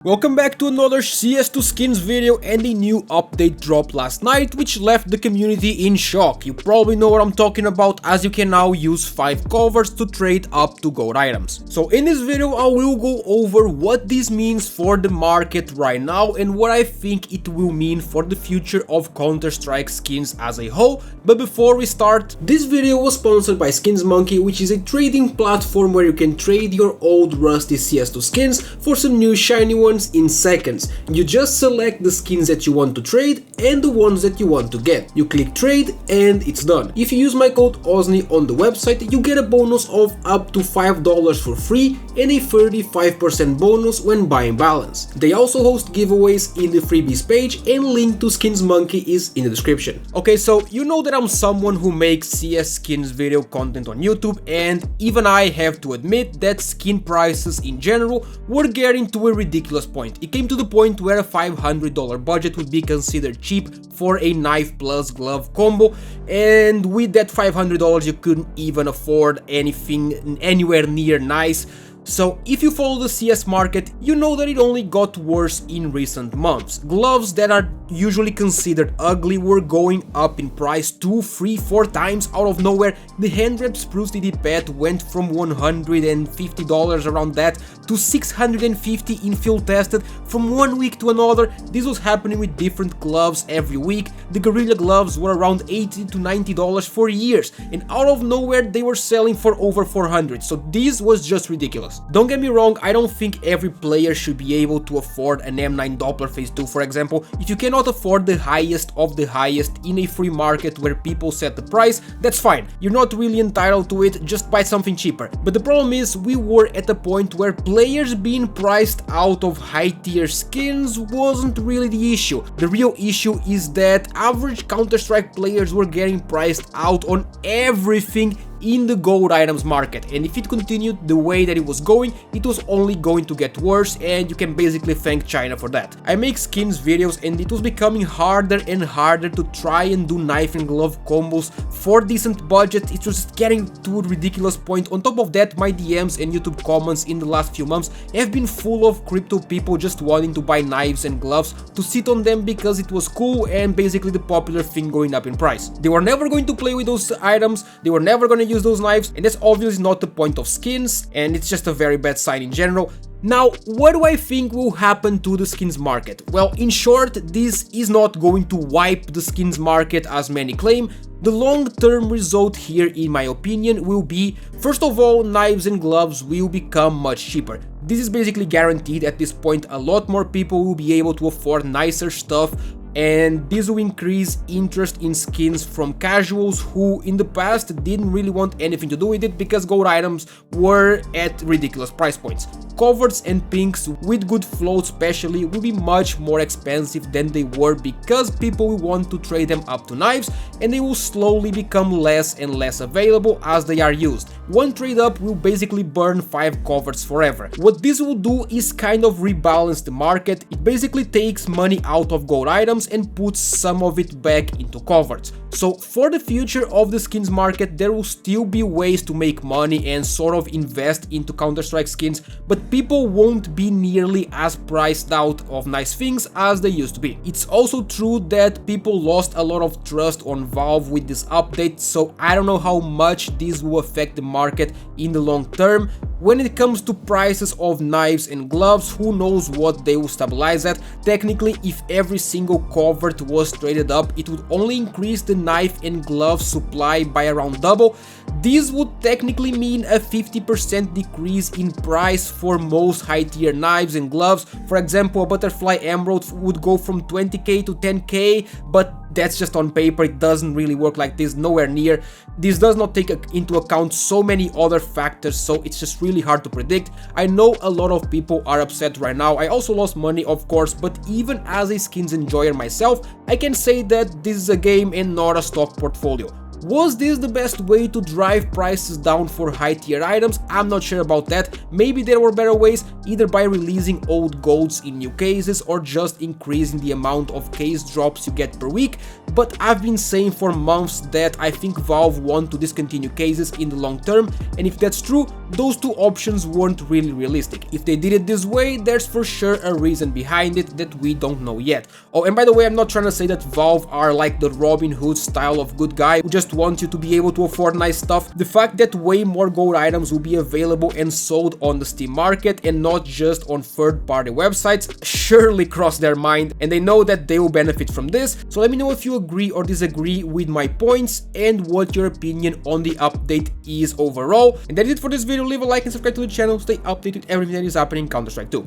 Welcome back to another CS2 skins video, and a new update dropped last night which left the community in shock. You probably know what I'm talking about, as you can now use 5 covers to trade up to gold items. So in this video I will go over what this means for the market right now and what I think it will mean for the future of Counter-Strike skins as a whole. But before we start, this video was sponsored by SkinsMonkey, which is a trading platform where you can trade your old rusty CS2 skins for some new shiny ones in seconds. You just select the skins that you want to trade and the ones that you want to get. You click trade and it's done. If you use my code OZNI on the website, you get a bonus of up to $5 for free and a 35% bonus when buying balance. They also host giveaways in the freebies page, and link to SkinsMonkey is in the description. Okay, so you know that I'm someone who makes CS skins video content on YouTube, and even I have to admit that skin prices in general were getting to a ridiculous point. It came to the point where a $500 budget would be considered cheap for a knife plus glove combo, and with that $500 you couldn't even afford anything anywhere near nice. So if you follow the CS market, you know that it only got worse in recent months. Gloves that are usually considered ugly were going up in price 2, 3, 4 times out of nowhere. The hand wrap spruce DD pad went from $150 around that to $650 in field tested from one week to another. This was happening with different gloves every week. The Gorilla gloves were around $80 to $90 for years, and out of nowhere they were selling for over $400. So this was just ridiculous. Don't get me wrong, I don't think every player should be able to afford an M9 Doppler Phase 2, for example. If you cannot afford the highest of the highest in a free market where people set the price, that's fine. You're not really entitled to it, just buy something cheaper. But the problem is, we were at a point where players being priced out of high tier skins wasn't really the issue. The real issue is that average Counter-Strike players were getting priced out on everything in the gold items market, and if it continued the way that it was going, it was only going to get worse, and you can basically thank China for that. I make skins videos, and it was becoming harder and harder to try and do knife and glove combos for decent budget. It was getting to a ridiculous point. On top of that, my DMs and YouTube comments in the last few months have been full of crypto people just wanting to buy knives and gloves to sit on them because it was cool and basically the popular thing going up in price. They were never going to play with those items, they were never going to use those knives, and that's obviously not the point of skins, and it's just a very bad sign in general. Now, what do I think will happen to the skins market? Well, in short, this is not going to wipe the skins market as many claim. The long-term result here, in my opinion, will be, first of all, knives and gloves will become much cheaper. This is basically guaranteed. At this point, a lot more people will be able to afford nicer stuff, and this will increase interest in skins from casuals who in the past didn't really want anything to do with it because gold items were at ridiculous price points. Covers and pinks with good float especially will be much more expensive than they were because people will want to trade them up to knives, and they will slowly become less and less available as they are used. One trade up will basically burn 5 covers forever. What this will do is kind of rebalance the market. It basically takes money out of gold items and puts some of it back into covers. So for the future of the skins market, there will still be ways to make money and sort of invest into Counter-Strike skins, but people won't be nearly as priced out of nice things as they used to be. It's also true that people lost a lot of trust on Valve with this update, so I don't know how much this will affect the market in the long term. When it comes to prices of knives and gloves, who knows what they will stabilize at. Technically, if every single covert was traded up, it would only increase the knife and glove supply by around double. This would technically mean a 50% decrease in price for most high tier knives and gloves. For example, a butterfly emerald would go from 20k to 10k, but that's just on paper. It doesn't really work like this, nowhere near. This does not take into account so many other factors, so it's just really hard to predict. I know a lot of people are upset right now. I also lost money, of course, but even as a skins enjoyer myself, I can say that this is a game and not a stock portfolio. Was this the best way to drive prices down for high tier items? I'm not sure about that. Maybe there were better ways, either by releasing old golds in new cases or just increasing the amount of case drops you get per week, but I've been saying for months that I think Valve want to discontinue cases in the long term, and if that's true, those two options weren't really realistic. If they did it this way, there's for sure a reason behind it that we don't know yet. Oh, and by the way, I'm not trying to say that Valve are like the Robin Hood style of good guy who just want you to be able to afford nice stuff. The fact that way more gold items will be available and sold on the Steam market and not just on third-party websites surely crossed their mind, and they know that they will benefit from this. So let me know if you agree or disagree with my points and what your opinion on the update is overall. And that is it for this video. Leave a like and subscribe to the channel to stay updated with everything that is happening in Counter-Strike 2.